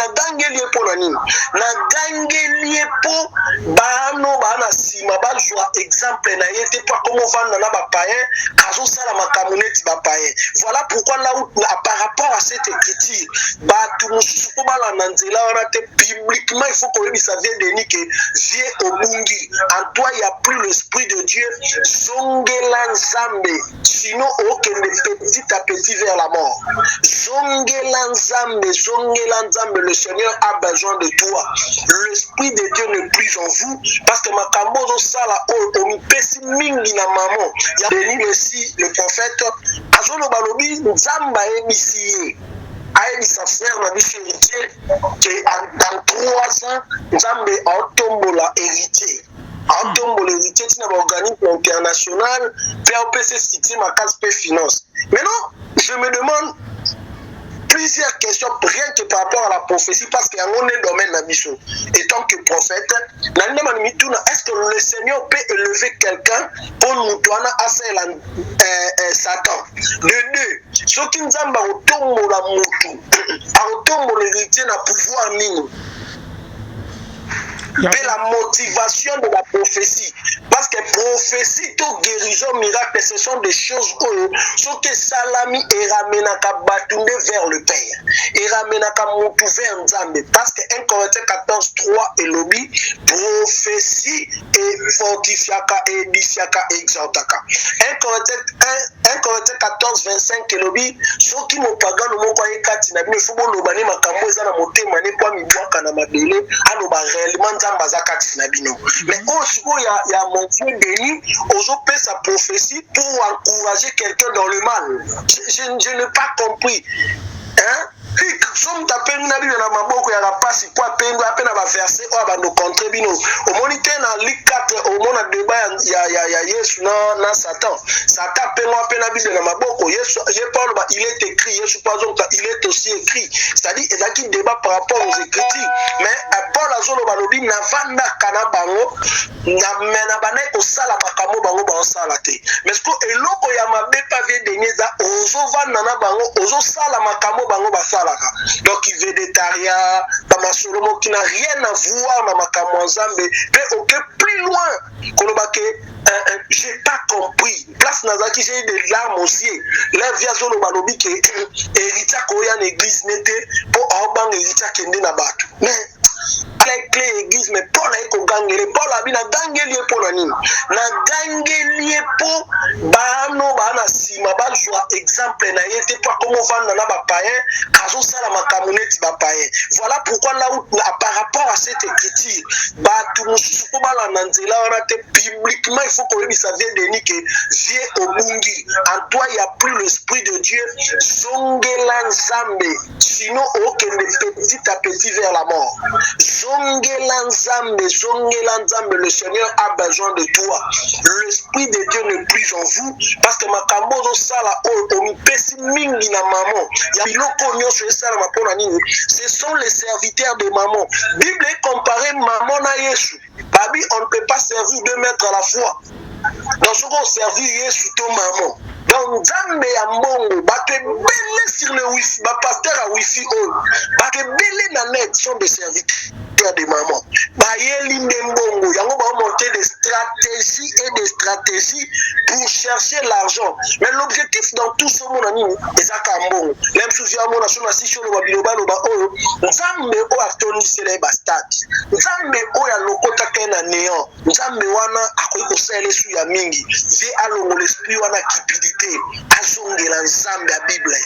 na gangeli pour la nini na gangeli pour bano bana sima bazwa exemple na yete pas comment vendre na ba païen kazo sala makamuneti ba païen. Voilà pourquoi là où par rapport à cette écriture ba tout mususu ko bala na nzela wana te bibliquement il faut que ça vienne de ni que vie au bungi en toi il y a plus l'esprit de Dieu zongela nzambe sinon aucun petit à petit vers la mort. Zongela nzambe le Seigneur a besoin de toi. L'esprit de Dieu n'est plus en vous parce que makambo zo sala o pesi mingi na maman. Il y a béni aussi le prophète azolo balobi nzamba ebisi aïe sa frère na biso héritier que dans 3 ans nzambe autombola héritier. Autombola héritier tina ba organisme international POPC cité ma case finance. Maintenant, je me demande plusieurs questions, rien que par rapport à la prophétie, parce qu'il y a un domaine dans mission. Et tant que prophète, est-ce que le Seigneur peut élever quelqu'un pour nous donner à Satan? De deux, ce qui nous a autombo la moutou, autombo l'héritier n'a pouvoir ni. Mais la motivation de la prophétie, parce que prophétie, tout guérison, miracle, ce sont des choses ce que Salami et Ramenaka Batunde vers le Père, et Ramenaka Moutou vers Nzambe, parce que 1 Corinthiens 14, 3 et lobby, prophétie et fortifiaka et bisiaka et exaltaka. 1 Corinthiens 14, 25 et lobby, ceux qui m'ont pas gagné, m'ont pas écarté, n'a pas fait bon l'obani, ma cambo, ils ont monté, mané, quoi, mi bois, kanamabele, alors, réellement, mais aussi il y a mon Dieu béni aujourd'hui sa prophétie pour encourager quelqu'un dans le mal. Je n'ai pas compris. Hein? Somme tapé na bible na maboko ya rapasi kwa pengo apena ba verset o abando contre bino au monité na lik 4 au mona débat ya Yesu na Satan pengo apena bible na maboko Yesu Paul il est écrit Yesu pas donc il est aussi écrit, c'est-à-dire il y a qui débat par rapport aux écritures, mais Paul azolo balobi na vanda kana bango na mena bana ko sala makamo bango ba sala te mais ko eloko ya mabe pa vie denyeza ozo vanda na bango ozo sala makamo bango ba sala. Donc il végétarien, Tamasolomo qui n'a rien à voir dans ma Kamwanzambe, mais au plus loin, j'ai pas compris. Place Nazaki, j'ai eu des larmes aussi. La viazolo balobi qui hérita koya l'église n'était pour Orban hérita kende na batu. Mais clé église mais Paul a été gangélé Paul a bien gangélé pour la nini na gangélé pour bano bana sima bazwa exemple na yete pas comment vendre na ba païen kazo sala makamuneti ba païen. Voilà pourquoi là où par rapport à cette écriture ba tout mususu ko bala na nzela wana te bibliquement il faut que ça vienne de ni que vie au bungi en toi il y a plus l'esprit de Dieu zongela nzambe sinon aucun petit à petit vers la mort. Zongela nzambe, le Seigneur a besoin de toi. L'esprit de Dieu n'est plus en vous parce que makambo zo sala o pesi mingi na maman. Ya biloko nyonso esala mapona nini? Ce sont les serviteurs de maman. Bible est comparé maman na Yesu. Babi on ne peut pas servir 2 maîtres à la fois. Dans ce qu'on servir Yesu to maman. Donc Nzambe ya mbongo bate belé sur le wifi, ba pasteur à wifi bate belé na net sont des serviteurs de maman. Ba yeli mbongo yango ba monter des stratégies pour chercher l'argent. Mais l'objectif dans tout ce monde ani ezaka mbongo. Même souci à mon nation na sisho lo biloba lo ba Nzambe o atonisele ba stade. Nzambe o ya lokota kena néant. Nzambe wana akoyi ko sele su ya mingi. Ve alongo l'esprit wana kipidité. Azongela nzambe ya Bible.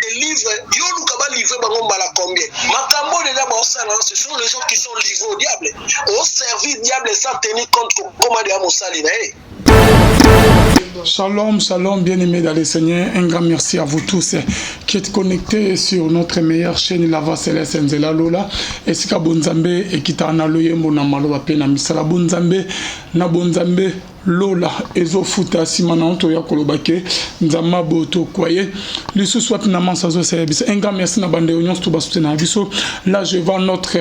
Et livre, yo lukaba livre bango mbala combien? Makambo déjà ba osala, ce sont les gens qui sont livrés au diable. On servit diable sans tenir compte comment dia mosali na e. Shalom, shalom, bien-aimés dans le Seigneur. Un grand merci à vous tous qui êtes connectés sur notre meilleure chaîne, La Voix Céleste Nzela Lola. Et c'est Bonzambe et qui t'a analoyé mon amalo à peine à Misala Bonzambe, na Bonzambe. Lola ezo futa simana onto ya kolobake nzama boto kwaye lisu swat na mansazo service un grand merci na bande union to basutena biso. Là je vois notre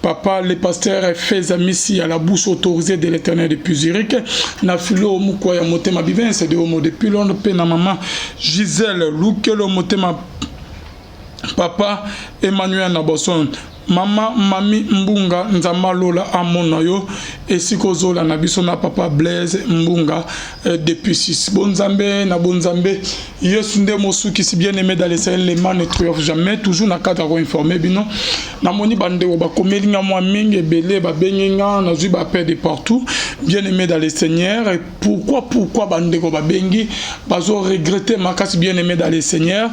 papa le pasteur Feza Missi à la bouche autorisée de l'Éternel depuis Zurich na filo mukwa ya motema bivin c'est de homo depuis Londres pe na maman Gisèle Lukelo motema papa Emmanuel Naboson Mama Mami Mbunga Nzamalola Amonayo et Sikozola Nabisona Papa Blaise Mbunga depuis 6. Bonzambe na bonzambe Yesunde Mosu qui si bien aimé dans les scènes les mains ne triomphe jamais toujours na cadre informé bino na moni bande ba komelinga moi mingi belé ba benginga na zu ba père de partout bien aimé dans les seigneurs et pourquoi bande ko ba bengi bazo regretter makasi bien aimé dans les seigneurs.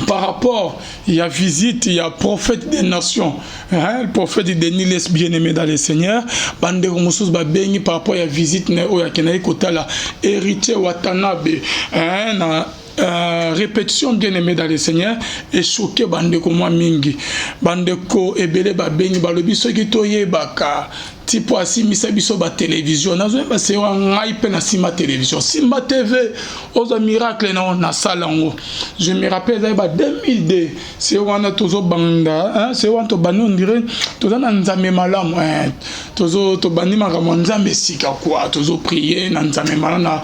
Par rapport, il y a visite, il y a prophète des nations, hein, le prophète de Niles bien-aimé dans les seigneurs, bande Romosos Babengi, par rapport, il y a visite, il y a héritier Watanabe, hein, répétition bien-aimé dans les seigneurs, et choqué bande ko moi mingi, bande ko ebele Babengi, balobi soki toye baka. Tipo asimisa biso ba télévision nazo ba se wa ngai pe na sima télévision Simba TV oza miracle na salango. Je me rappelle ba 2002 c'est wana tozo banda hein c'est wana to bani on dirait toza na nzambe malamu tozo to bani makamo nzambe sika quoi tozo prier na nzambe malana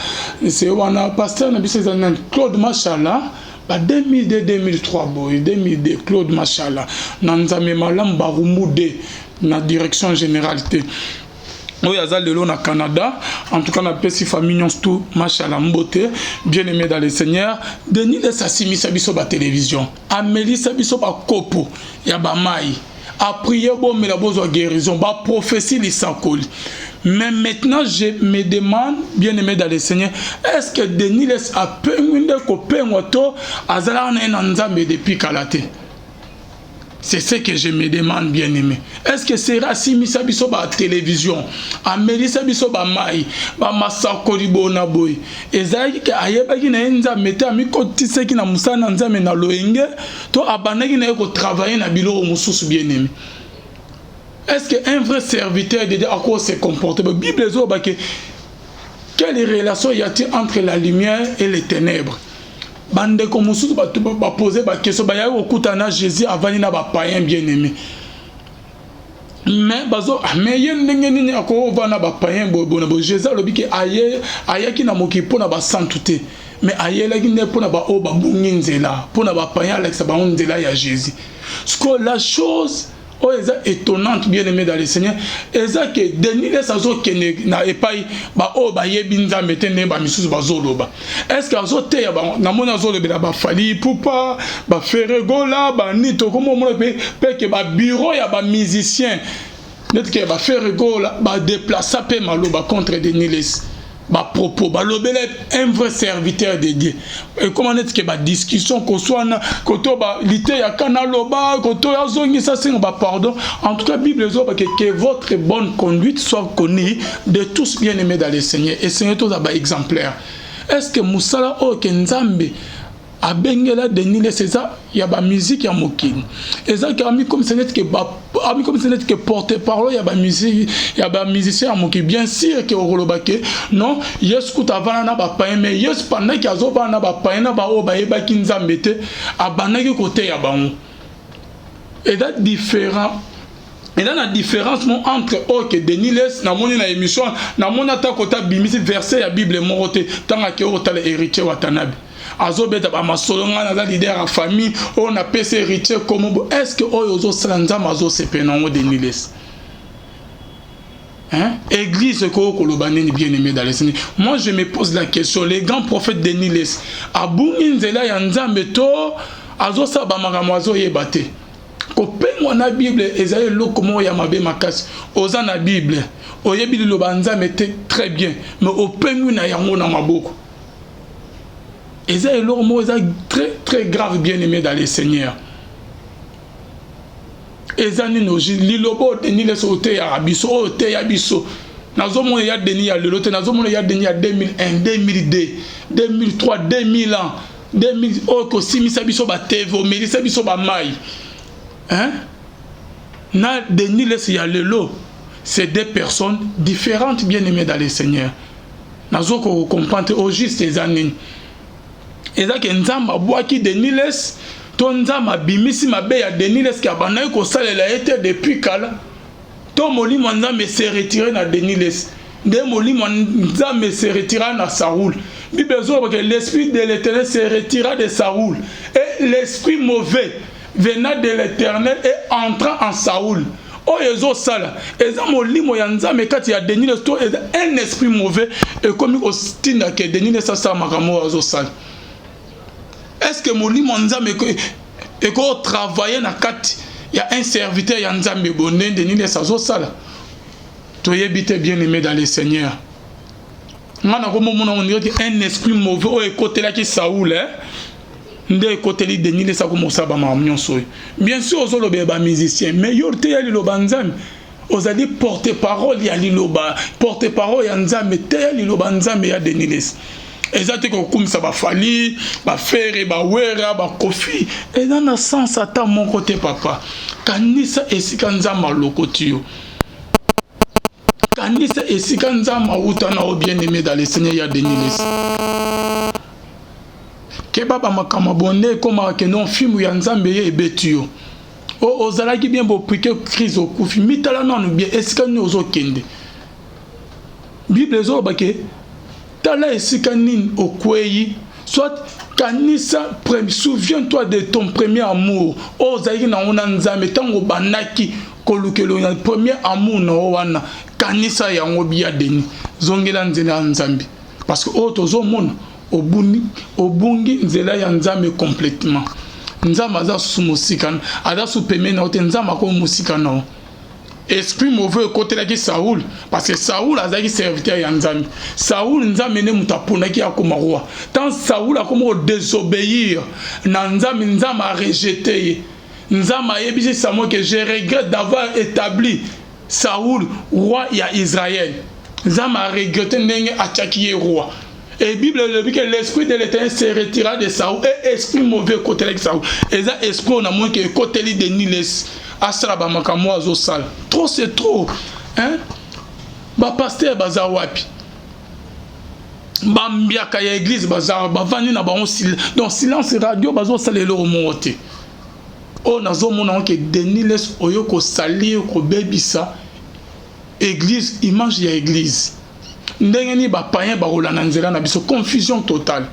c'est wana pasteur na biso za Claude Machala ba 2002 2003 boy 2002 Claude Machala na nzambe malamu ba rumude na direction généralité. Oui, à Zalelo na Canada, en tout cas, on a pesi famille tout, machallah, mbote, bien aimé dans les seigneurs. Denis de Sassimi Sabiso ba télévision, Amélie Sabiso ba kopo, ya ba mai, a prié bon mais la besoin guérison, ba prophétie li sakoli. Mais maintenant, je me demande, bien aimé dans les seigneurs, est-ce que Denis laisse a pengunde ko pengoto, azala na nzambe depuis Kalate? C'est ce que je me demande, bien aimé. Est-ce que c'est Rassimi Sabiso ba télévision, Amélie Sabiso ba mai, ba masakoli bona boy. Ezaki ke ayeba ki na enza meta mi kotise ki na musana nzame na loenge, to abanaki na ko travailler na bilo mususu bien aimé. Est-ce que un vrai serviteur de Dieu à quoi se comporte? La Bible dit quelle relation y a-t-il entre la lumière et les ténèbres? Bande comme mususu ba poser ba question ba ya okutana Jésus avant na ba païen bien-aimé. Mais bazo mais yen ndenge nini ako vana ba païen bo Jésus lobi ke ayaki na mokipo na ba santuté. Mais ayela ki ne pona ba o ba bunginzela pona ba païen Alex ba onzela ya Jésus. Ce que la chose étonnante bien aimé dans les seigneurs eza que Denis les azo kene na epai ba o ba yebi nzambe tene ba misusu ba zoloba est-ce que azo te ba na mona zolobela ba fali pupa ba feregola ba nito comme mo pe que ba bureau ya ba musicien net que ba feregola ba déplacer pe maloba contre Denis les ba propos ba lobele un vrai serviteur de Dieu et comment est-ce que ba discussion ko soit na koto ba lité ya kanaloba koto ya zongi ça c'est ba pardon en tout cas Bible zo ba que votre bonne conduite soit connue de tous bien-aimés dans le Seigneur et Seigneur tous ba exemplaire. Est-ce que musala o ke nzambe abengela Denis les César ya ba musique ya mokini eza ka ami comme c'est net que porte-parole ya ba musique ya ba musicien ya mokini bien sûr que orolobake non yes kuta vana na ba païen mais yes pendant que azo vana ba païen na ba o ba yeba ki nzambe te abanaki côté ya bango et that différent. Et là, la différence entre eux que Denis laisse, na moni na émission, na moni ata kota bimisi verset ya Bible morote, tanga ke ota le héritier Watanabe. Azo beta ba masolonga na za leader en famille, on a pese héritier comme est-ce que oyo salanza mazo sepenango Denis laisse. Hein? Église ko kolobane bien aimé dans les Seigneur. Moi je me pose la question, les grands prophètes Denis laisse, abungi nzela ya nzambe to azo sa ba makamwazo yebate. Kopengwa na Bible ezali lokomo ya mabe makasi oza na Bible oyebi lo banza mete très bien mais opengwi na yango na maboko ezali lokomo ezali très très grave bien aimé dans les seigneurs ezali no lilobo Denis les ote ya biso ote ya biso nazomona ya Denis ya lelote nazomona ya Denis ya 2001 2002 2003 2000 ans 2000 oko simisa biso ba TV o melisa biso ba mai. Hein? Na Denis les ya lelo, c'est deux personnes différentes bien aimées dans les seigneurs. Nazo ko comprendre au juste les années. Et ça que nzamba boaki Denis les to nzamba bimisi mabe ya Denis les ka banayi ko salela été depuis kala. To molimo nzambe se retirer na Denis les. De molimo nzambe se retira na Saoul. Bible zo que l'esprit de l'Éternel se retira de Saoul et l'esprit mauvais venant de l'Éternel et entrant en Saoul. Oh, ezo sala. Eza molimo ya nzambe kati ya Denis les to un esprit mauvais et comme au stinda que Denis les sa makamo ezo sala. Est-ce que molimo nzambe et ko travailler na kati ya un serviteur ya nzambe bonne Denis les sa zo sala. Toyebite bien aimé dans le Seigneur. Ngana ko momona on dirait un esprit mauvais o écouter là qui Saoul hein. Nde koteli Denis les sako mosaba ma nyonso. Bien sûr aux lobe ba musicien mais yorte ya liloba nzambe. Ozali porte-parole ya liloba, porte-parole ya nzambe te ya liloba nzambe ya Denis les. Ezate ko kumisa ba fali, ba fere, ba wera, ba kofi. Et dans le sens ata mon côté papa. Kanisa esika nzamba lokotio. Kanisa esika nzamba utana o bien-aimé dans le Seigneur ya Denis les. Keba ba makama bonne koma ke non film ya nzambe ye betio o ozalaki bien bo piquer crise au kufi mitala non bien esika ni ozo kende Bible zo ba ke tala esika nini okweyi soit kanisa souviens-toi de ton premier amour o zalaki na ona nzambe tango banaki kolukelo na premier amour na wana kanisa yango bia deni zongela nzela nzambe parce que o tozo mona obungi nzela ya nzambe complètement nzambe aza su musika aza su peme na ote nzambe ko musika na esprit mauvais côté la ki Saoul parce que Saoul azaki serviteur ya nzambe Saoul nzambe ne mutapona ki akoma roi tant Saoul akoma désobéir na nzambe nzambe a rejeté nzambe a yebisi Samuel que je regrette d'avoir établi Saoul roi ya Israël nzambe a regretté ndenge ataki roi. Et la Bible dit que l'esprit de l'Éternel se retira de Saoul et esprit mauvais côté de Saoul. Et ça esprit on a moins que côté de Denis les asraba makamo azo sal. Trop c'est trop. Hein? Ba pasteur bazar wapi. Ba mbiaka ya église bazar ba vani na ba on donc silence radio bazo salelo au monte. O nazo mona que Denis les oyoko salir ko bebisa église image ya église. Ndengeni ba païen ba rolana nzela na biso confusion totale.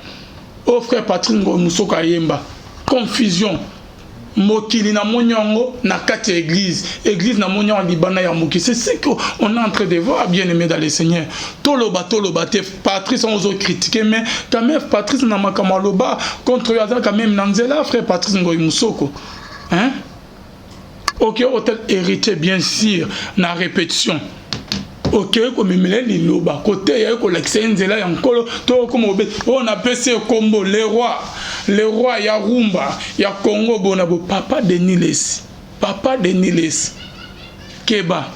Oh frère Patrick Ngomusoka yemba confusion mokili na monyongo na kati église na monyongo libana ya moki c'est ce qu'on est en train de voir bien aimé dans le Seigneur. Toloba te Patrice on oso critiquer mais quand même Patrice na makamaloba contre yaza quand même nanzela frère Patrick Ngomusoko hein. OK hôtel hérité bien sûr na répétition. OK comme meleli loba côté ya ko l'exenzela ya nkolo to comme on appelle ce combo le roi ya rumba ya Congo bona bo papa de Niles Keba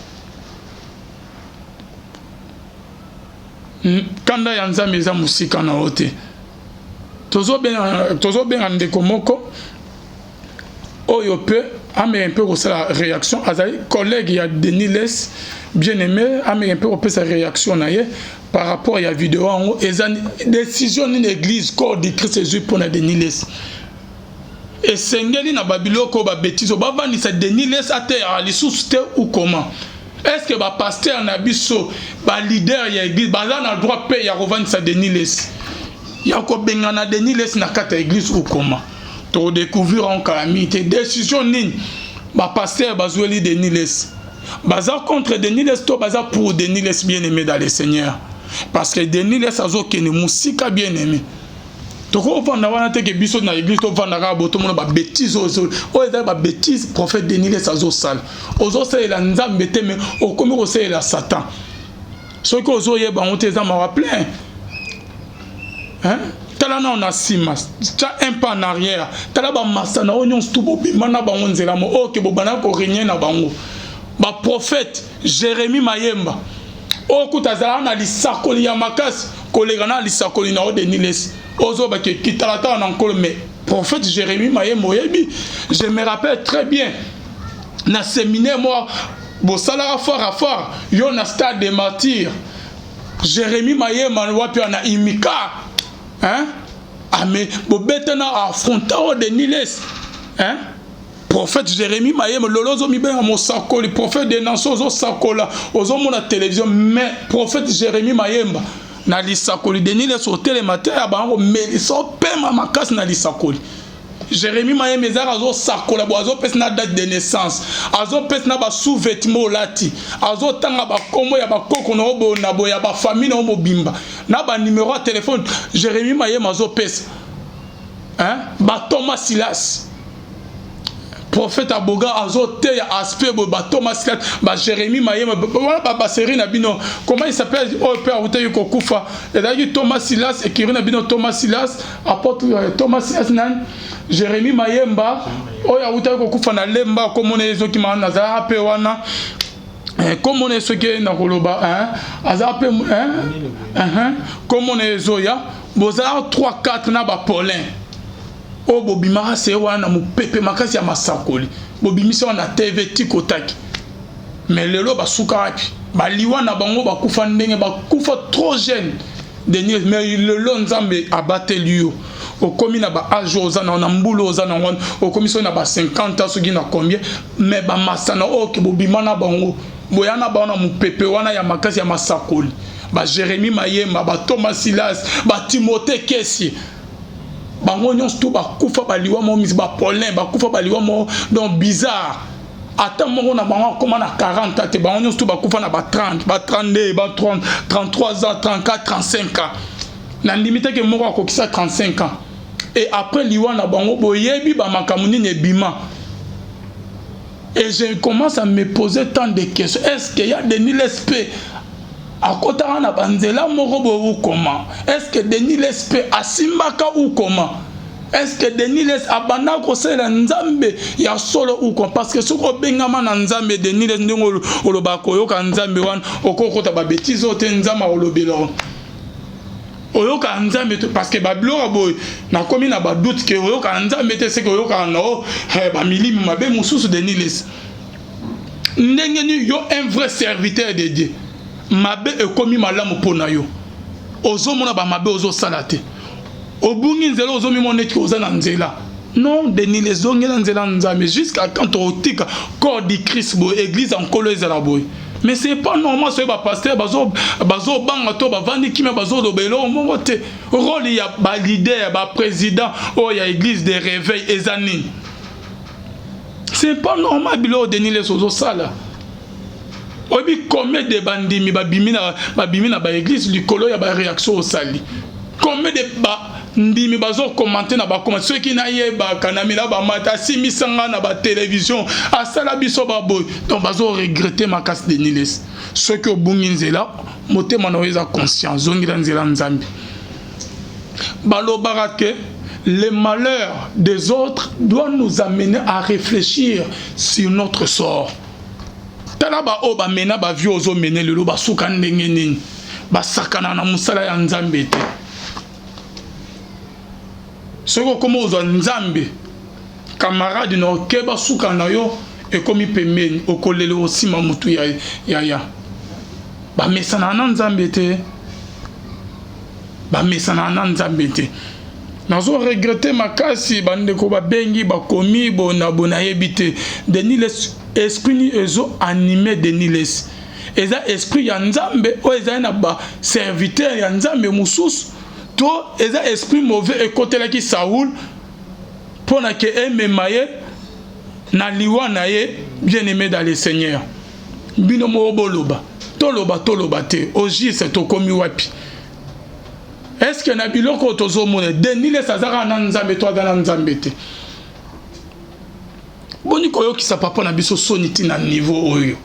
kanda ya nzambe za musika na ote tozo ben ndeko moko oyo pe ame un peu ko sa réaction azali collègue ya Deniles bien aimé ame un peu ko sa réaction na ye par rapport à la vidéo en et décision d'une église corps de Christ Jésus pour na Deniles et sengeli na babilo ko ba bêtise ba vani sa Deniles ate à lisusu te ou comment est-ce que ba pasteur na biso ba leader ya église ba na droit pe ya revendre sa Deniles ya ko bengana Deniles na kata église ou comment to découvrir en calamité décision nini ba pasteur bazweli Deniles baza contre Deniles to baza pour Deniles bien aimé dans le Seigneur parce que Deniles azo kene musika bien aimé to ko vanda wana te ke biso na église to vanda ka boto mona ba bêtise o eza ba bêtise prophète Deniles azo sal ozo sala la nzambe te mais o komi ko sala Satan ce que ozo yeba on te za ma plein hein. Tala na on a sima ta un pas en arrière tala ba masana onyon stubo bimana ba onzela mo o ke bobana ko régner na bango ba prophète Jérémie Mayemba o kutazala na lisakoli ya makasi kolega na lisakoli na Deniles ozo ba ke kitalata na nkolo mais prophète Jérémie Mayemba oyebi je me rappelle très bien na séminaire moi bo sala fort yo na stade des martyrs Jérémie Mayemba wapi na imika hein ah mais bobetana affronta Deniles hein prophète Jérémie Mayemba lolozo mi ben mosako le prophète des nations ozo sakola ozo mona télévision mais prophète Jérémie Mayemba na lisakoli Deniles au télématin abango mais ils sont pema makasi na lisakoli Jérémie Mayem ezaka azo sakola bo azo pesa na date de naissance azo pesa na ba sous-vêtements olati azo tanga ba kombo ya ba koko na obo na bo ya ba famille na obo bimba na ba numéro de téléphone Jérémie Mayem azo pesa ba Thomas Silas prophète Aboga azo te ya aspect ba Thomas Silas ba Jérémie Mayem ba série na bino comment il s'appelle oh père Utayo Kokufa et d'ailleurs Thomas Silas et qui na bino Thomas Silas apôtre Thomas Silas nan Jérémie Mayemba oya Utayo Kokufa na lemba comme on est qui ma nazara pe wana comme on est ce qui na koloba azape comme on est zoya bozar 3 4 na ba Paulin o bobimaka se wana mupepe makasi ya masakoli bobimisa wana TV tikotaki mais lelo basuka wapi baliwa na bango bakufa ndenge bakufa trop jeune Denis mais lelo nzambe abateli yo okomi na ba âge ozana na mbulu ozana wana okomi so na ba 50 ans soki na combien mais ba masana oke bobima na bango boyana bana mupepe wana ya makasi ya masakoli ba Jérémie Mayemba ba Thomas Silas ba Timothée Kesi bango nyonso tout bakufa baliwa mo misi ba Paulin bakufa baliwa mo donc bizarre ata moko na bango koma na 40 te bango nyonso tout bakufa na ba 30 ba 32 ba 30 33 ans 34 35 ans na limite ke moko akokisa 35 ans et après liwa na bango boyebi ba makamuni ne bima et je commence à me poser tant de questions est-ce qu'il y a Denis Lespe à côté na banzela moko ou comment est-ce que Denis Lespe asimbaka ou comment est-ce que Denis Lespe abana ko sela nzambe ya solo ou comment parce que soko bengama na nzambe Denis Lespe ndongo olobako yoka nzambe wan okokota ba bêtise ote nzama olobelo oyoka nzambe parce que bablo boy na komi na ba doute que oyoka nzambe te c'est que oyoka na ba milimi mabe mususu Denis Lespe ndenge ni yo un vrai serviteur de Dieu mabe ekomi malamu pona yo ozomona ba mabe ozo salate obungi nzela ozomi moneki ozana nzela non Denis Lespe ongela nzela nzambe jusqu'à quand otika corps du Christ bo église en kolo ezala boy mais c'est pas normal ce ba pasteur bazo banga to ba vandi kimi bazo lobelo mongo te rôle ya ba leader ba président o ya église de réveil ezani c'est pas normal bilo Denis Lespe ozo sala obi combien de bandimi babimina ba église likolo ya ba réaction au sali combien de ndimi bazo commenter na ba comment ceux qui na yeba kanamila ba mata simisanga na ba télévision asala biso ba boy donc bazo regretter ma casse de Denis Lespe ceux que obungi nzela motema na weza conscience zongila nzela nzambi balobara ke les malheurs des autres doivent nous amener à réfléchir sur notre sort. Tala ba o ba mena ba vi ozo mene lelo ba suka ndenge nini ba sakana na musala ya nzambe te soko komo ozo nzambe camarade no ke ba suka na yo e komi pembeni okolele osima mutu ya ba mesana na nzambe te ba mesana na nzambe te nazo regretter makasi bandeko ba bengi ba komi bona yebite Denis Lespe esprit ni ezo animé Denis Lespe eza esprit ya nzambe o eza na ba serviteur ya nzambe mususu to eza esprit mauvais ekotela ki Saoul pona ke ememaye na liwa na ye bien aimé dans le Seigneur bino mo boloba toloba te oji se to komi wapi est-ce que na biloko tozo mona Denis Lespe azaka na nzambe to azana nzambe te boni koyo ki sa papa na biso soniti na niveau oyo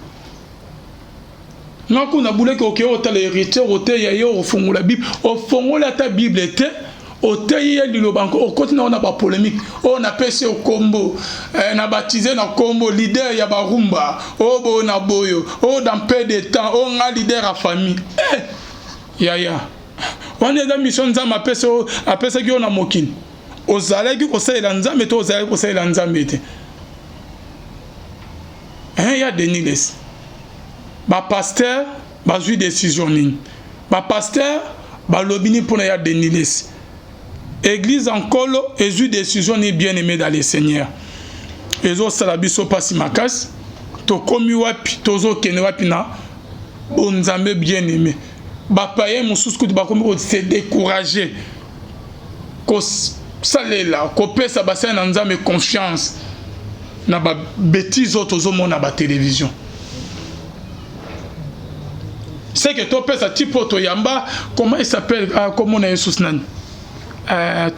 ngako na bouleke oke ota le héritier ote ya yo ofungula bible ofongola ta bible te ote ye lilobanko okotina na ba polémique o na pese o kombo na baptisé na kombo leader ya barumba o bo na boyo o dans peu de temps o nga leader a famille ya wana da mission nzama apesa ki ona mokini ozalaki kosalela nzambe to ozalaki kosalela nzambe te ya Denis Lespe ba pasteur bazui décision nini ba pasteur ba lobini pona ya Denis Lespe église en kolo ezu décision ni bien aimé dans le Seigneur ezo sala biso pasi makasi to komi wapi tozo kene wapi na bonzambe bien aimé ba paye mususu kuti ba komi ko se décourager salela kopesa bassin na nzambe confiance na ba bêtises autres na ba télévision. C'est que toi pesa tipo to yamba, comment il s'appelle, comment on a Jesus nani,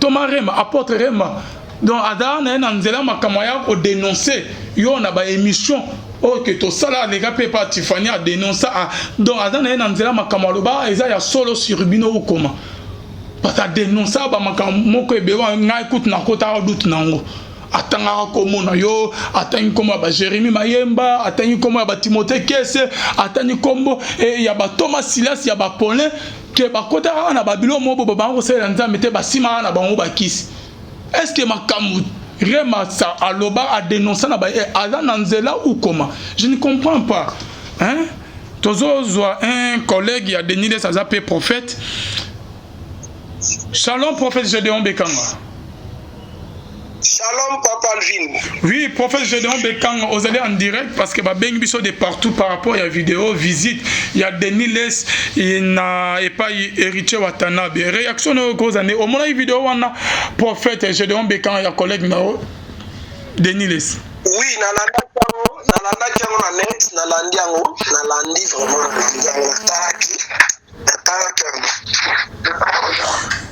Thomas Rema, apôtre Rema. Donc Adam na nzela makamaya ko dénoncer yo na ba émission que to sala les gars pas Tiffany a dénoncé. Donc Adam na nzela makamalo ba eza ya solo sur bino ou comment parce que dénoncer ba makamo ko bewa ngai écoute na kota doute nango atanga komona yo atangi kombo ba Jérémie Mayemba atangi kombo ba Timothée Kesse atangi kombo et ya ba Thomas Silas ya ba Paulin ke ba kota na babilo mobo ba ko sala nzambe te ba sima na bango ba kisi. Est-ce que makamou Rema sa aloba a dénoncé na ba Azananzela ou comment? Je ne comprends pas. Hein? Tozo un collègue il a Denis les Azapé prophète. Shalom prophète Gédéon Bekanga. Shalom Papa Alvin. Oui, prophète Gédéon Bekanga, vous allez en direct parce que Beng Bisso de partout par rapport à la vidéo, visite. Il y a Denis Les, il n'a pas héritier Watanabe. Réaction aux grosses années. Au moment où la vidéo, on a prophète Gédéon Bekanga, il y a collègue Denis Les. Oui, nalanda kiango na net, nalandi yango, nalandi vraiment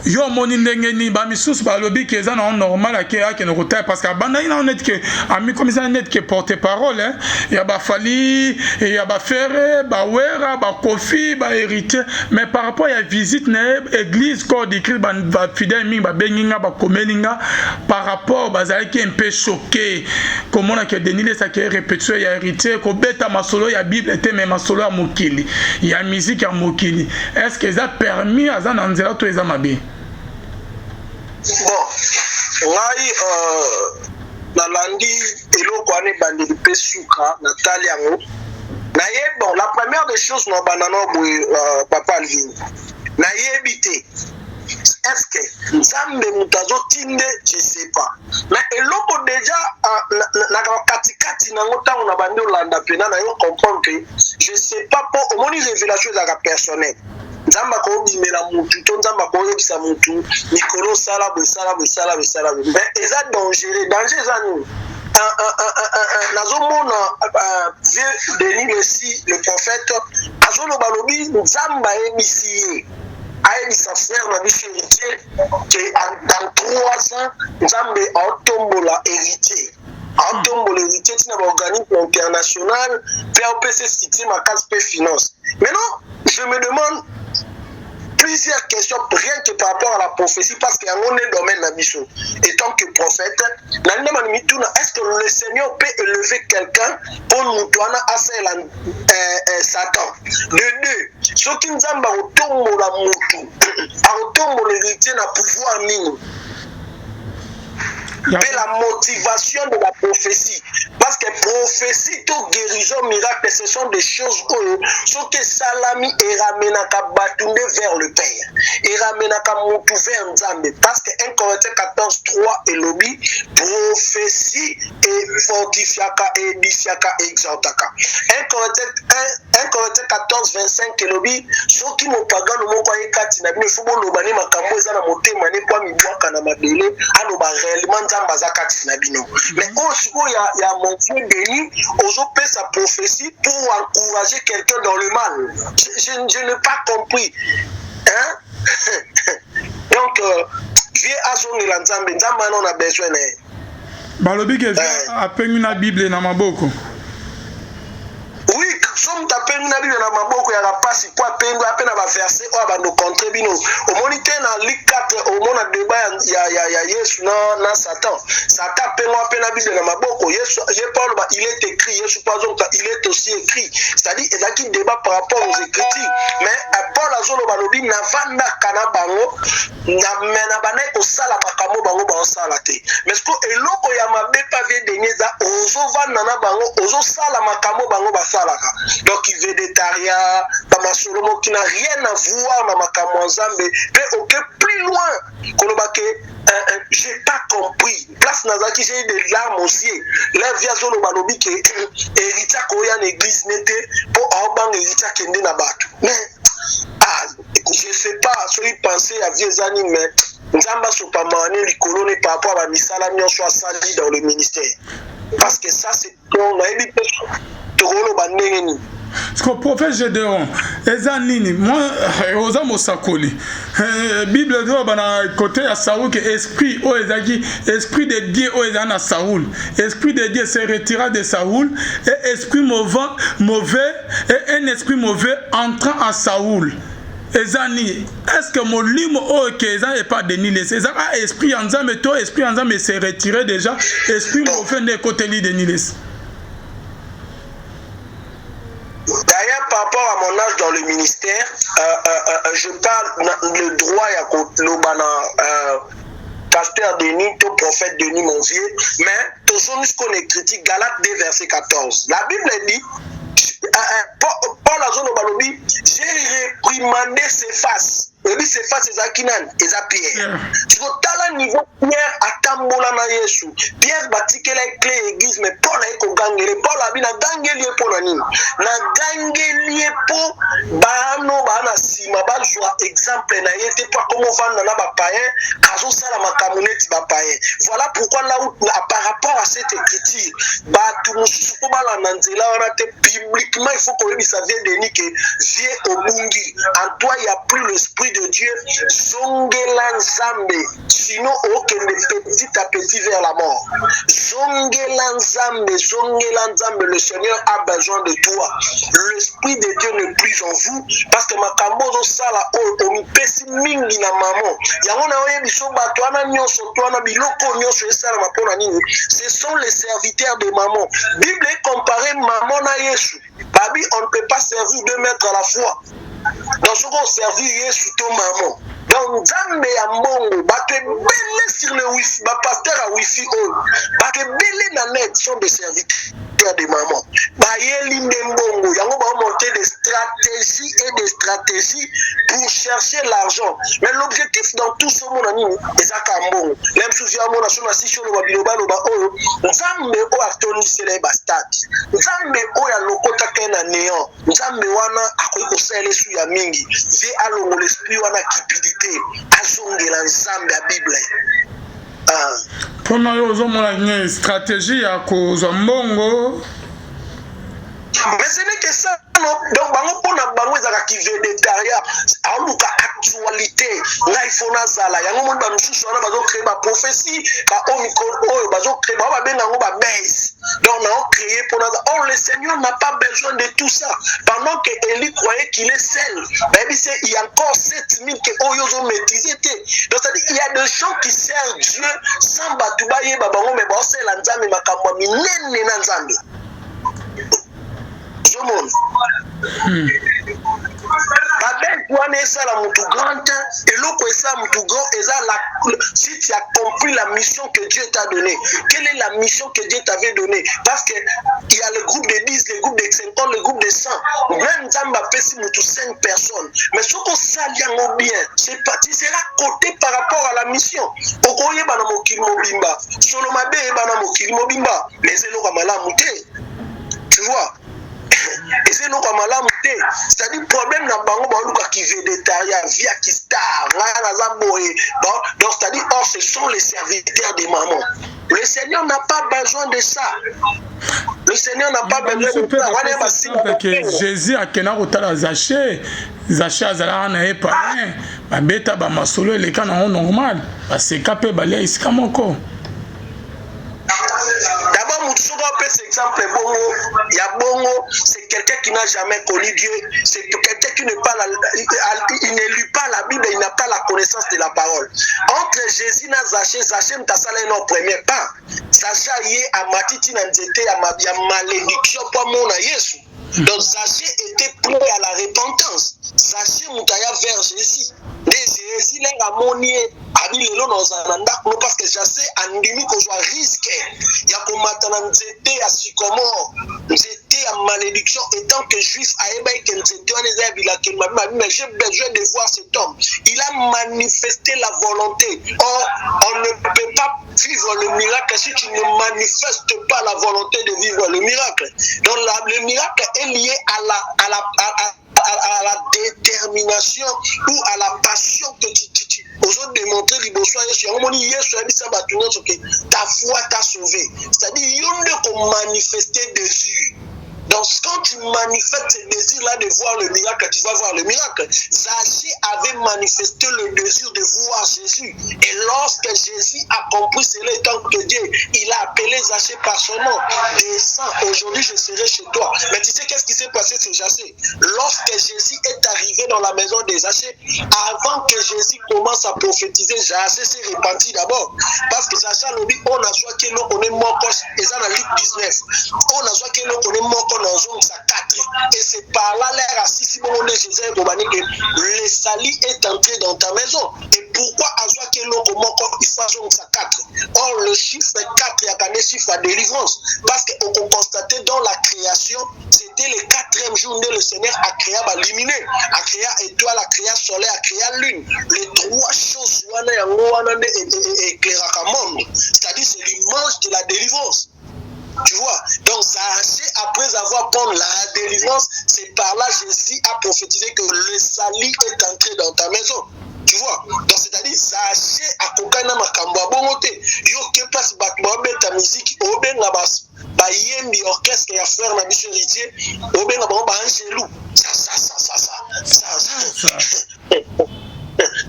yo moni ndenge ni ba misusu ba lobi ke za na normal ake no kota parce que banda ina net ke ami comme ça net ke porte parole hein ya ba fali ya ba faire ba wera ba kofi ba héritier mais par rapport à visite na église code écrit ba fidèle mi ba benginga ba komelinga par rapport ba za qui un peu choqué comment on a que Denis les ça qui répétition ya héritier ko beta masolo ya bible était même masolo ya mokili ya musique ya mokili est-ce que ça permis à ça nanzela to eza mabe. Bon, ngai nalandi eloko ane bandeli pe suka natali yango. Naye bon, la première des choses no banano Papa Alvin. Nayebi te. Est-ce que nzambe mutazo tinde, je sais pas. Mais eloko déjà na katikati nango tango na bandi olanda pena na yo comprendre que je sais pas pour au moins révélation za personnel. Nzamba ko bimela mutu to nzamba ko yebisa mutu mikolo sala bo sala mais eza danger za ni nazomona vieux Denis le prophète azolo balobi nzamba ebisi ayebisa frère na biso héritier que dans 3 ans nzambe aotombola héritier héritier tina ba organisme international POPC cité ma case pe finance. Maintenant je me demande plusieurs questions, rien que par rapport à la prophétie, parce qu'il y a un domaine d'ambition. Et tant que prophète, est-ce que le Seigneur peut élever quelqu'un pour nous donner à Satan? De deux, ce qui nous a retombe la moutou, a retombe l'héritier n'a pouvoir mine. Mais la motivation de la prophétie, parce que prophétie, tout guérison, miracle, ce sont des choses ce que Salami et Ramenaka Batunde vers le Père, et Ramenaka Moutou vers Nzambe, parce que 1 Corinthiens 14:3 et lobby, prophétie et fortifiaka et bifiaka et exaltaka. 1 Corinthiens 14:25 et lobby, ceux qui m'ont pas gagné, m'ont pas écarté, n'a pas fait bon, nous banni ma cambo, ils ont monté, mané pas mi bois, canamabélé, à nos réellement. Mais aussi, il y a mon vieux Denis, aujourd'hui sa prophétie pour encourager quelqu'un dans le mal. Je n'ai pas compris. Hein? Donc, vieux Azon et l'Anzambe, on a besoin. Balobi que appelle une Bible dans ma boko. Oui, somme tapé une Bible dans ma boko, il y a la passe, il quoi peine, à peine à verser, ou à nos contribino. Au moniteur dans Ligue 4, au monde de débat, il y a Yesu, non, Satan. Satan peine à peine à Bible dans ma boko. Yesu, il est écrit, Yesu, par exemple, il est aussi écrit. C'est-à-dire, il y a qui débat par rapport aux Écritures. Mais Paul a zolo balobi, n'a vanda kanabango, n'a menabane au sala bakamo bango ba salate. Mais ce que eloko ya mabe pas vie de neza, ozo vanda bango, ozo sala makamo bango ba salaka. Donc il végétarien, Bamasolomo qui n'a rien à voir dans Makamo Nzambe, mais au plus loin, Kolobake, j'ai pas compris. Place Nazaki, j'ai eu des larmes aux yeux. Là, via Zolo Balobi, que héritier Koyan église n'était pour Orban héritier Kende Nabatu. Mais, je sais pas, celui penser à vieux amis, mais Nzamba Sopamani, les colonnes par rapport à la misala, nous soit sali dans le ministère. Parce que ça, c'est on a évité de rôle bandéni. Parce que prophète Gédéon, Ezanini, moi, Oza Mosakoli, Bible doit bana côté à Saoul que esprit o ezaki, esprit de Dieu o ezana Saoul, esprit de Dieu se retira de Saoul et esprit mauvais et un esprit mauvais entrant à Saoul. Ezani, est-ce que mon limo o que Ezan est pas déni laissé, Ezan a esprit en Zame, toi esprit en Zame s'est retiré déjà, esprit mauvais n'est côté li déni laissé. D'ailleurs, par rapport à mon âge dans le ministère, je parle le droit à le pasteur Denis, le prophète Denis, mon vieux, mais tout ce qu'on est critique, Galates 2, verset 14. La Bible dit, Paul a dit, j'ai réprimandé ses faces. Et puis c'est face à Zakinan et à Pierre. Tu vois, à niveau Pierre à Tambola na Yesu. Pierre bâtit la clé église, mais Paul a gagné. Paul a bien gagné pour la nuit. Na gagné pour Bano Bana Sima Bazwa exemple na yete pas comment vendre na ba païen, kazo sala makamuneti ba païen. Voilà pourquoi là où par rapport à cette écriture, ba tout mususu ko bala nanzela on a été publiquement il faut qu'on lui savait Denis que vieux au Bungi. En toi il y a plus l'esprit de Dieu, Zongela Nzambe, sinon aucun petit à petit vers la mort. Zongela Nzambe, le Seigneur a besoin de toi. L'esprit de Dieu n'est plus en vous, parce que ma kambozo sala o pesi mingi na maman. Yangona oye biso bato ana nyonso to ana biloko nyonso esala mapona nini. Ce sont les serviteurs de maman. Bible comparé maman na Yesu. Babi, on ne peut pas servir 2 mètres à la fois. Dans ce qu'on servit Yesu to maman. Donc Nzambe ya mbongo bato belé sur le wifi, ba pasteur à wifi o. Bato belé na net sont des serviteurs de maman. Ba yeli mbongo, yango ba monter des stratégies et des stratégies pour chercher l'argent. Mais l'objectif dans tout ce monde ani ezaka mbongo. Même souviens moi na sona si sur le babiloba loba o. Nzambe o atoni sele bastard. Nzambe o ya lokota kena néant. Nzambe wana akoyi ko sele su ya mingi. Ve alongo l'esprit wana cupidité. Azongela Nzambe ya Bible. Pona yo ozomona une stratégie ya kozwa mbongo. Mais ce n'est que ça, non. Donc, bango pona bango ezaka ki végétarien, aluka actualité. Nga ifona zala. Yango mo ba mususu wana bazo créer ba prophétie, ba omicron oyo bazo créer ba benga ngo ba base. Donc, on a créé pour nous. Or, le Seigneur n'a pas besoin de tout ça. Pendant que Élie croyait qu'il est seul, il y a encore 7000 qui ont maîtrisé. Donc, c'est-à-dire qu'il y a des gens qui servent Dieu sans batoubaye, babango, mais bon, c'est l'anzame, ma kamwami, nene nanzame. Je monte. Si tu as compris la mission que Dieu t'a donnée, quelle est la mission que Dieu t'avait donnée? Parce qu'il y a le groupe de 10, le groupe de 50, le groupe de 100. Même Zamba fait 5 personnes. Mais ce qu'on s'allie bien, tu seras côté par rapport à la mission. Okoye bana mokili mobimba, Solomabe bana mokili mobimba, mais c'est le kamala mouté. Tu vois? Et c'est nous comme la montée. C'est-à-dire problème n'a pas qui végétarien, via qui star, donc c'est-à-dire or ce sont les serviteurs des mamans. Le Seigneur n'a pas besoin de ça. Le Seigneur n'a pas besoin de ça. Parce que Jésus a kena kotala Zaché, Zaché azala na e parrain, ba beta ba masolo le kana normal, parce que kapé balé isika moko. D'abord, cet exemple bongo, il y a bongo, c'est quelqu'un qui n'a jamais connu Dieu, c'est quelqu'un qui il ne lit pas la Bible, il n'a pas la connaissance de la parole. Entre Jésus et Zaché, Zaché m'tasala non premier pas. Zaché yé a matiti nanzete ya malédiction pour mon Yesu. Donc Zaché était prêt à la repentance. Zaché moutaya vers Jésus. Jésus l'a ammonié a dit le nom dans parce que Zaché a ndimi ko joie risque. Il y a comme maintenant nzete à sycomore, nzete à malédiction étant que juif a ébay que nzete on les a vu la mais j'ai besoin de voir cet homme. Il a manifesté la volonté. Or on ne peut pas vivre le miracle si tu ne manifestes pas la volonté de vivre le miracle. Donc le miracle est lié à la détermination ou à la passion que Aux démontrer liboso Yesu yango moni Yesu a dit ça ba tourner sur que ta foi t'a sauvé. C'est-à-dire yonde ko manifester dessus. Donc, quand tu manifestes ce désir-là de voir le miracle, tu vas voir le miracle. Zachée avait manifesté le désir de voir Jésus. Et lorsque Jésus a compris cela étant que Dieu, il a appelé Zachée par son nom. Descends, aujourd'hui je serai chez toi. Mais tu sais qu'est-ce qui s'est passé sur Zachée? Lorsque Jésus est arrivé dans la maison de Zachée, avant que Jésus commence à prophétiser, Zachée s'est repenti d'abord. Parce que Zachée a dit, on a soit que l'on connaît mon poste, et ça dans Luc 19. On a soit que l'on connaît mon poste. Dans zone 4 et c'est par là l'air assis si bon Jésus que le sali est entré dans ta maison. Et pourquoi Azwa Kelo comment il fait zone 4? Or le chiffre 4 il y a un chiffre à délivrance parce qu'on constatait dans la création c'était le 4e jour où le Seigneur a créé l'illuminé, a créé étoile, a créé soleil, a créé lune. Les 3 choses éclairent à monde. C'est-à-dire c'est l'image de la délivrance. Tu vois, donc Zachée, après avoir pris la délivrance, c'est par là Jésus a prophétisé que le salut est entré dans ta maison. Tu vois, donc c'est-à-dire Zachée a kokana makambo bongote. Yo ke place batwa beta musique obenga ba yembi orchestre ya frère na biso héritier obenga ba angelou. Ça.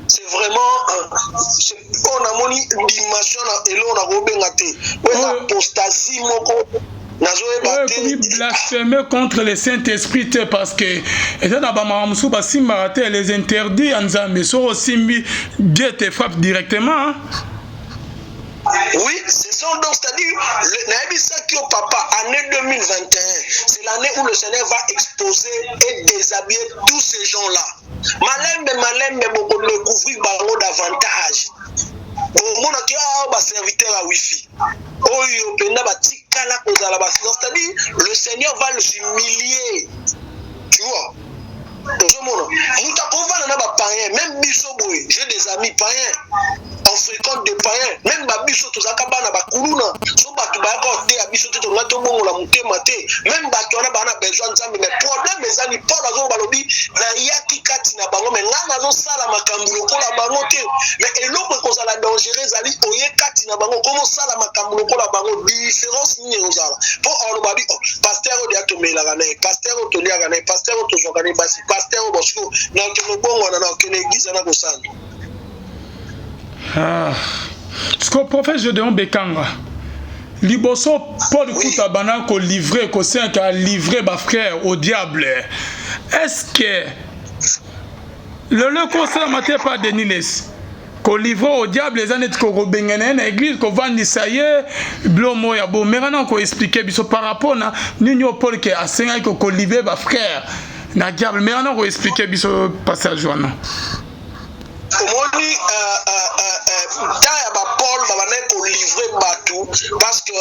C'est vraiment on a moni dimension et là on a robengate. On a apostasie moko. Comme blasphémer contre le Saint-Esprit parce que les interdits en Zambie sont aussi mis, Dieu te frappe directement. Oui, c'est ça donc, c'est-à-dire, le papa, année 2021, c'est l'année où le Seigneur va exposer et déshabiller tous ces gens-là. Malembe, beaucoup de découvrir davantage. Bon, mon serviteur à Wi-Fi. C'est-à-dire, le Seigneur va les humilier. Tu vois? Même Bissoboy, j'ai des amis païens, on fréquente des païens, même Babiso, tout ça, Kabana, Bakuluna, Sobatubaka, Abiso, même Batouana, Bana, besoin de ça, mais le problème, mes amis, Paul Azon Balobi, Nayaki Katina Bango, mais Nanazo Salamakambulo, la Bangote, mais et l'autre cause à la dangereuse, Ali, Oye Katina Bango, comment Salamakambulo, la Bango, différence ni aux ala. Pour Orobabi, Pasteur Odiatomé, la Gane, Pasteur Otolia Gane, Pasteur Otozogane, Pasteur Bosco. Ce que le prophète Gédéon Bekanga Liboso Paul Koutabana ko livré ko c'est a livré ba frère au diable. Est-ce que le conseil maté par Deniles ko livré au diable les années ko bengene na église ko vandi saye blomo ya bo merana ko expliquer biso par rapport na ninyo Paul ke asenga ko livré ba frère na diable mais on a expliqué biso passage là. Omoni Paul va pour livrer Batou parce que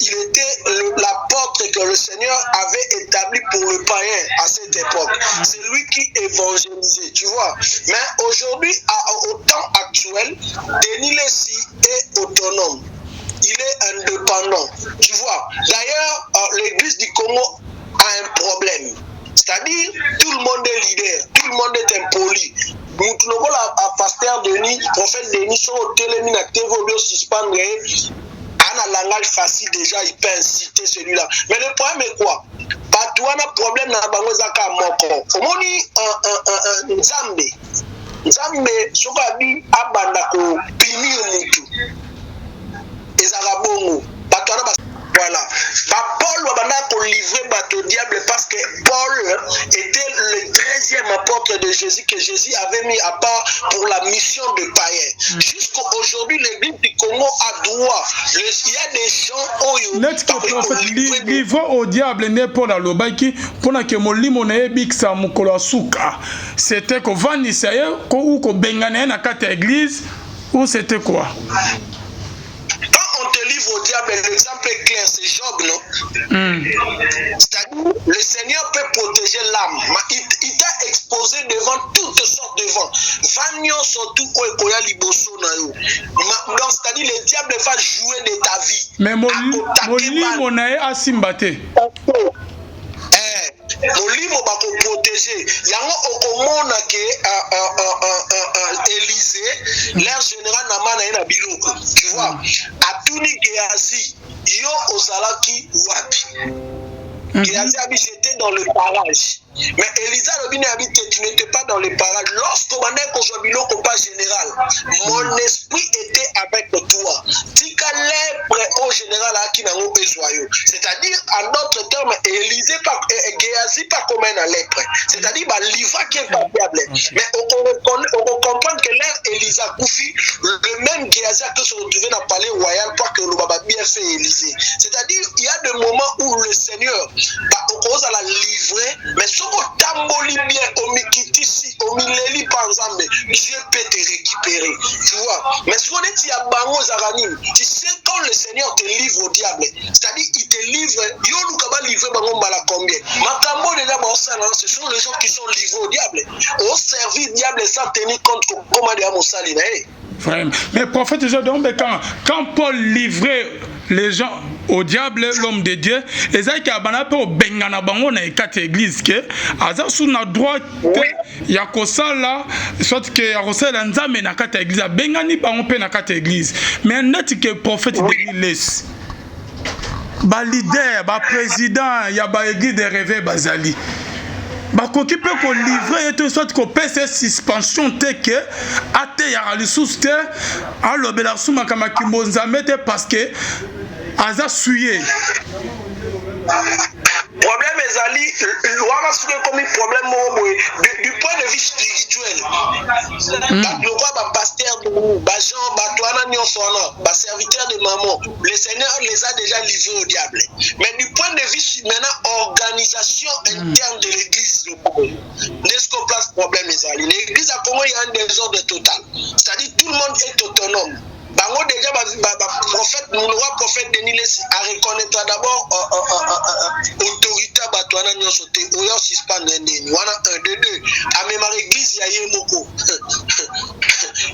il était l'apôtre que le Seigneur avait établi pour le païen à cette époque. C'est lui qui évangélisait, tu vois. Mais aujourd'hui, au temps actuel, Denis Lessi est autonome. Il est indépendant, tu vois. D'ailleurs, l'église du Congo a un problème. C'est-à-dire, tout le monde est leader, tout le monde est impoli. Nous trouvons la pasteur Denis, prophète Denis, sont au télémine à TV, au suspendre. Un langage facile déjà, il peut inciter celui-là. Mais le problème est quoi? Pas toi, on a problème dans la Bangozaka Moko. On dit Nzambe, ce qu'on dit, Abandako, Pinir Moutou. Et Zarabongo. Voilà. Paul va livrer bateau diable parce que Paul était le 13e apôtre de Jésus que Jésus avait mis à part pour la mission de païen. Jusqu'à aujourd'hui, l'église du Congo a droit. Il y a des gens qui livré au diable n'est pas la lobaki pour que mon limo na ebiksa mukolo suka. C'était que vanisaye ou ko bengane na kata église ou c'était quoi? On te livre au diable, l'exemple est clair, c'est Job, non? C'est-à-dire, le Seigneur peut protéger l'âme. Il t'a exposé devant toutes sortes de vents. Vagnon surtout au Ekoya Liboso Nayo. Donc, c'est-à-dire, le diable va jouer de ta vie. Mais mon limo na a simbate. Mon limo va protéger protéger. Yango okomona ke Élysée, l'air général namana na biloko. Tu vois, atuni Géasi, yo ozalaki wapi. Géasi j'étais dans le barrage. Mais Elisa Robine habite que tu n'étais pas dans les parages. Lorsqu'on m'a dit qu'on biloko pas général, mon esprit était avec toi. Tika lèpre au général à qui n'a pas besoin. C'est-à-dire, en d'autres termes, Élysée pas Géasi pas comme un lèpre. C'est-à-dire, bah l'Iva qui est pas fiable. Mais on comprend que l'air Elisa Koufi, le même Géasi que se retrouver dans le palais royal pour que le baba bien fait Élysée. C'est-à-dire, il y a des moments où le Seigneur, bah, on commence à la livrer, mais tamboli bien au mikitisi au mileli par exemple Dieu peut te récupérer, tu vois. Mais ce qu'on est à bango zaranim, tu sais quand le Seigneur te livre au diable, c'est-à-dire il te livre yo lukaba livrer bango mala combien makambo déjà bon ça ce sont les gens qui sont livrés au diable au service diable sans tenir compte comment dire mon sali. Vraiment. Mais prophète Gédéon, quand Paul livrait les gens au diable, l'homme de Dieu, et ça qui a banapé au bengana bango na ekate église que aza sous na droit ya kosala soit que ya kosala nzambe na kate église bengani bango pe na kate église mais net que prophète de laisse ba leader ba président ya ba église de réveil bazali bakoki pe ko livrer et soit ko pese suspension te que ate ya lisusu te alobela suma kama kimbonzambe te parce que aza suye. Problème ezali wana soki comme problème du point de vue spirituel. Le roi ba pasteur ba Jean ba toana nyonso wana ba serviteur de maman, le Seigneur les a déjà livrés au diable. Mais du point de vue maintenant organisation interne de l'église n'est-ce qu'on place problème ezali. L'église à Congo il y a un désordre total. C'est-à-dire tout le monde est autonome. Bango déjà prophète mon roi prophète Denis a reconnaître d'abord autorité batwana nyonso te oyo suspendre ndeni wana 1 2 2 a même l'église ya yemoko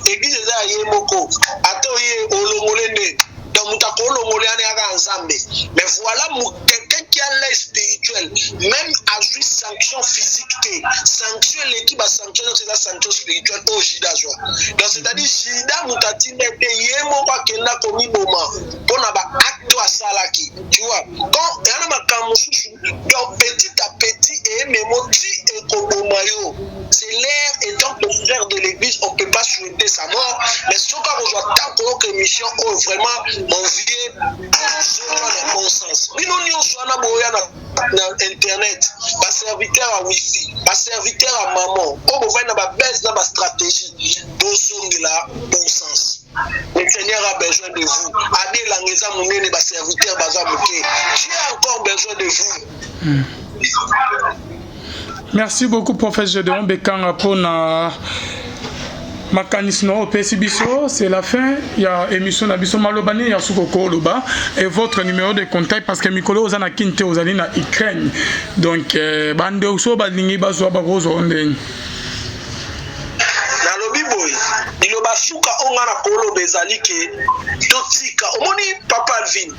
église ya yemoko atoye olongolende donc mutakolo molane aka nzambe mais voilà quelqu'un qui a l'air spirituel même à juste sanction physique sanction l'équipe a sanction c'est la sanction spirituelle au jida joie donc c'est-à-dire jida mutati nete yemo kwa kenda komi boma pona ba acte à salaki tu vois quand yana makambo susu donc petit à petit et memoti et kobomayo c'est l'air étant le frère de l'église on peut pas souhaiter sa mort mais ce qu'on rejoint tant que mission oh vraiment mon vieux sur le bon sens bino nyonso ana boya na internet ba serviteur à wifi ba serviteur à maman on va na ba baisse na ba stratégie bosongela bon sens. Le Seigneur a besoin de vous. Adé langeza munene ba serviteur baza muke. J'ai encore besoin de vous. Merci beaucoup prophète Gédéon Bekanga pour na Makanisno Pesibiso, c'est la fin. Il y a émission Nabiso Malobani, il y a Soukoko Loba et votre numéro de contact parce que Mikolo Ozana Kinte Ozali na Ukraine. Donc, bande Oso Badlingi Bazo Bagozo Onde. Nalobi boy, Niloba Souka Ongana Kolo Bezali ke Totika. Omoni Papa Alvin.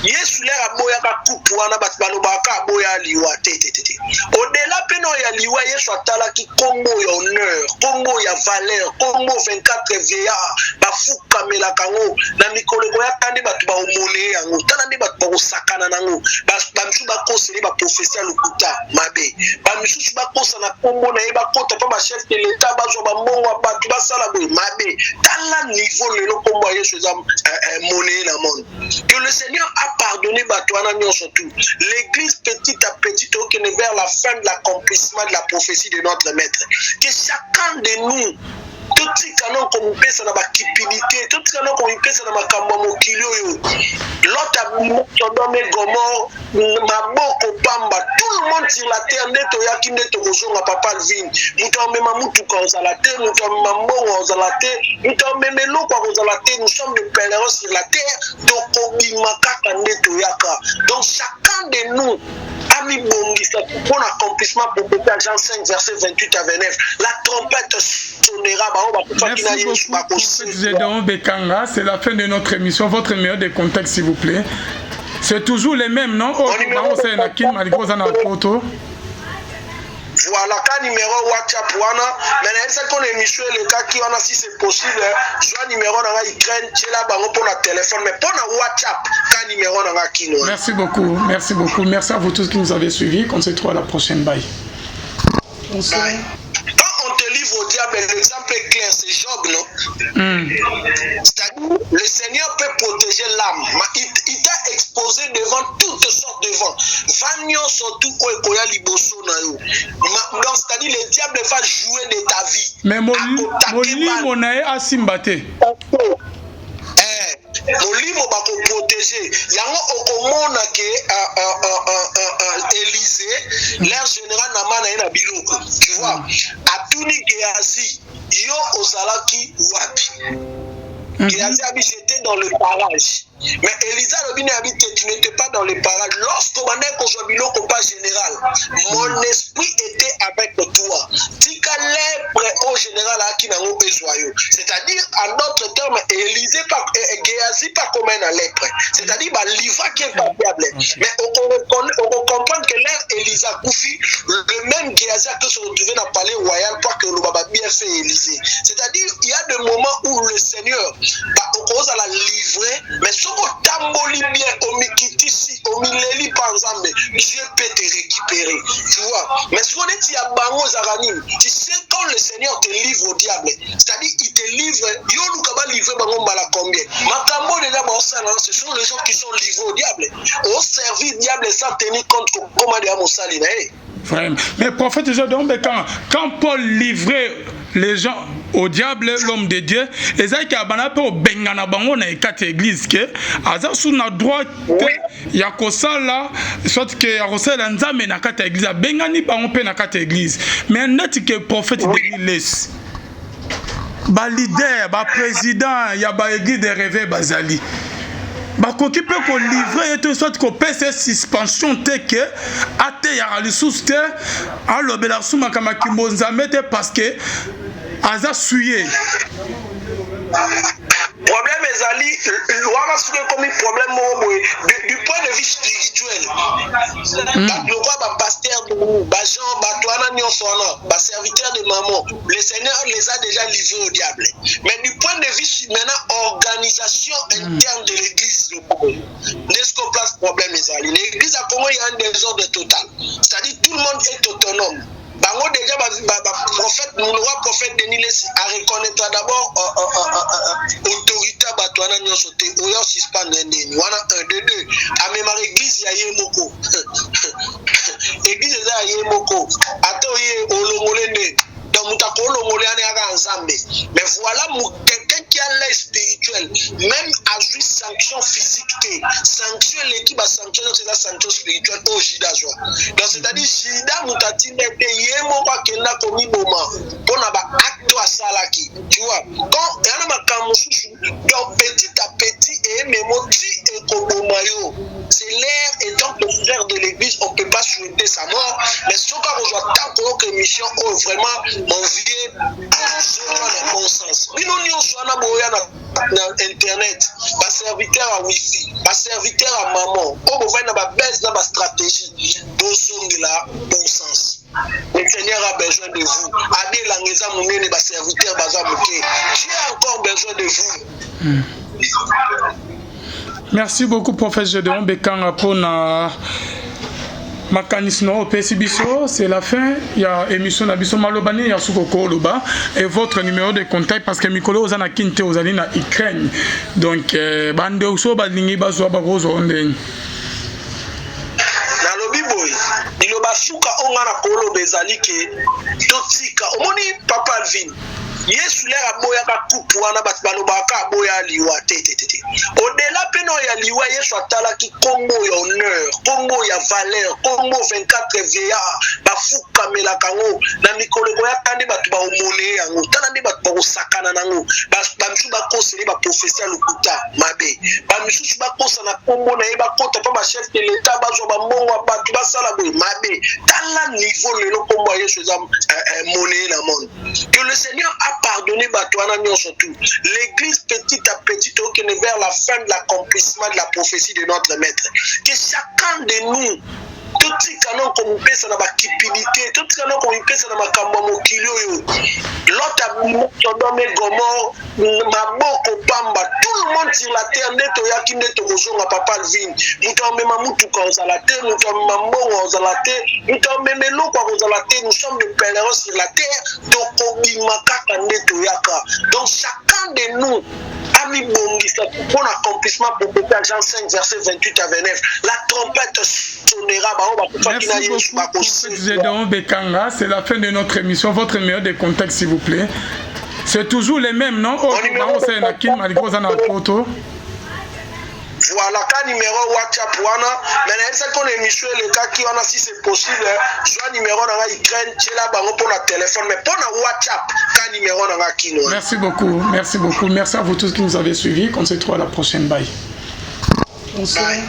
Yesu lera boya ka kupu wana batbalobaka boya liwa tete. Au-delà peno ya liwa Yesu atala ki kombo ya honneur, kombo ya valeur, kombo 24 veya bafuka melaka ngo na mikolo ya tande batu ba omone yango. Tala ndi batu ba sakana nango. Ba msu ba koseli ba prophétie lokuta mabe. Ba msu ba kosa na kombo na yeba kota pa ba chef de l'état ba zo ba mbongo batu ba sala boy mabe. Tala niveau lelo kombo Yesu za monnaie la monde. Que le Seigneur a pardonné Batouana surtout. L'église petit à petit qui est vers la fin de l'accomplissement de la prophétie de notre maître. Que chacun de nous tout ce canon comme pèse dans ma cupidité, tout ce canon comme pèse dans ma cambo kilio, l'autre Sodome Gomor, ma boko pamba, tout le monde sur la terre neto yaki neto kozonga papa Alvin, mutombe mamutu kwa la terre, mutombe mambongo kwa la terre, mutombe melo kwa la terre, nous sommes des pèlerins sur la terre, donc obimaka neto yaka. Donc chacun de nous a mis bongisa pour l'accomplissement pour Jean 5 verset 28 à 29. La trompette sonnera. Merci beaucoup, Gédéon Bekanga. C'est la fin de notre émission. Votre numéro de contact, s'il vous plaît. C'est toujours les mêmes, non? Voilà, quand numéro WhatsApp, mais est-ce qu'on est émission le cas qui on a si c'est possible, soit numéro dans la Ukraine, c'est là pour le téléphone, mais pour le WhatsApp, quand numéro dans la Kino. Merci beaucoup, merci beaucoup. Merci à vous tous qui nous avez suivis. On se retrouve à la prochaine. Bye. Bonsoir. Quand on te livre au diable, l'exemple est clair, c'est Job, non? C'est-à-dire, le Seigneur peut protéger l'âme, mais il t'a exposé devant toutes sortes de vents. Vagnon surtout au Ekoya Liboso na yo. Donc, c'est-à-dire, le diable va jouer de ta vie. Mais mon nae a simbate. Molimo bako protéger. Yango okomona ke Élysée, l'air général namana ina biloko. Tu vois, Atuni Géasi, yo ozalaki wapi. Géasi j'étais dans le barrage. Mais Elisa Robine habite, tu n'étais pas dans les parages. Lorsqu'on m'a dit qu'on pas général, mon esprit était avec toi. Tika lèpre au général à qui n'a pas besoin. C'est-à-dire, en d'autres termes, Élysée pas Géasi pas comme un lèpre. C'est-à-dire, bah l'Iva qui est pas fiable. Mais on comprend que l'air Elisa Koufi, le même Géasi a que se retrouver dans le palais royal pour que le baba bien fait Élysée. C'est-à-dire, il y a des moments où le Seigneur, bah, on commence à la livrer, mais soko tamboli bien omikitisi omileli panzambe, Dieu peut te récupérer, tu vois. Mais ce qu'on est à bango zaranim, tu sais quand le Seigneur te livre au diable, c'est-à-dire il te livre, yo lukaba livre bango mbala combien. Makambo déjà bon ça, ce sont les gens qui sont livrés au diable, au service diable sans tenir compte comment de amosali na e. Vraiment. Mais prophète Jodon, quand Paul livrait les gens au diable, l'homme de Dieu, et ça qui a banapé au bengana bango na quatre églises que aza sous na droit il y a que ça là, soit que ya ça là nzambe na quatre églises, bengani bango pe na quatre églises. Mais net que prophète de laisse. Ba leader, ba président, ya ba église de rêver bazali. Bakoki peut qu'on livre et tout soit qu'on paie cette suspension que ate ya ressources te a lobela suma kama kimbonzambe te parce que aza suye. Problème ezali wana suke comme problème du point de vue spirituel. Le roi ba pasteur ba Jean ba toana nyonso na ba serviteur de maman, le Seigneur les a déjà livrés au diable. Mais du point de vue maintenant organisation interne de l'église n'est-ce qu'on place problème ezali. L'église a comment il y a un désordre total. C'est-à-dire tout le monde est autonome. Bango déjà prophète, le roi prophète Denis a reconnaître d'abord autorité batouana nyonso te oyo suspend ndeni wana 1 2 2 a même église ya yemoko église ya yemoko atoye olongolende donc mutakolo ngolane aka ensemble. Mais voilà quelqu'un qui a l'air spirituel, même à juste sanction physique, sanction l'équipe a sanction, c'est la sanction spirituelle au Jida. Donc c'est-à-dire Jida mutatine te yemo kwa kenda komi boma pona ba acte à salaki. Tu vois, quand il y a ma kamususu, donc petit à petit et memoti et kobomayo. C'est l'air étant que frère de l'église, on ne peut pas souhaiter sa mort, mais ce qu'on rejoint tant que mission, oh vraiment mon vieux, dans le bon sens. Nous nous sommes dans internet, pas serviteur à wifi, pas serviteur à maman. On va faire une baisse dans ma stratégie. Bon là, bon sens. Le Seigneur a besoin de vous. Adé l'angéza mounene ba serviteur bazamouké. J'ai encore besoin de vous. Merci beaucoup, prophète Gédéon Bekanga, pour Makanisno Pesibiso. C'est la fin. Il y a émission Nabiso Malobani, il y a Soukoko Loba. Et votre numéro de contact, parce que Mikolo Ozana Kinte Ozali na Ukraine. Donc, Bande Oso Badlingi Bazo Barozo Onde. Nalobi boy, Iloba Souka Ongana Kolo Bezali ke Totika. Omoni Papa Alvin. Yesu lera boya ka kupu wana batbaloba ka boya liwa tete. Au-delà peno ya liwa Yesu atala ki kombo ya honneur, kombo ya valeur, kombo 24 VA bafuka mela kango na mikolo ya tande batu ba omone yango tana ndi batu ba osakana nango ba msu ba koseli ba professeur lokuta mabe ba msu ba kosa na kombo na yeba kota pa ba chef de l'état ba zo ba mbongo batu ba sala boy mabe tala niveau lelo kombo ya Yesu za monnaie na monde. Que le Seigneur a pardonné Batouana Nyon surtout. L'église petit à petit est vers la fin de l'accomplissement de la prophétie de notre maître. Que chacun de nous, tout totika non komupesa na bakipidité totika non komupesa na makambo mokili oyo lota Sodome Gomor maboko pamba tout le monde sur la terre ndeto yaki ndeto kozonga papa Alvin mutu amema mutuka ozala te mutu amema mbongo ozala te mutu amema eloko ozala te nous sommes des pèlerins sur la terre tokobima kaka ndeto yaka donc chacun de nous ami bongisa pour l'accomplissement prophète Jean 5 verset 28 à 29 la trompette sonnera. Merci beaucoup, Gédéon Bekanga. C'est la fin de notre émission. Votre meilleur des contextes, s'il vous plaît. C'est toujours les mêmes, non? Voilà, quand numéro WhatsApp, mais c'est qu'on émission le cas qui on a si c'est possible, soit numéro dans la Ukraine, c'est là pour le téléphone, mais pour le WhatsApp, quand numéro dans la Kino. Merci beaucoup, merci beaucoup. Merci à vous tous qui nous avez suivis. On se retrouve à la prochaine. Bye. Bonsoir. Bye.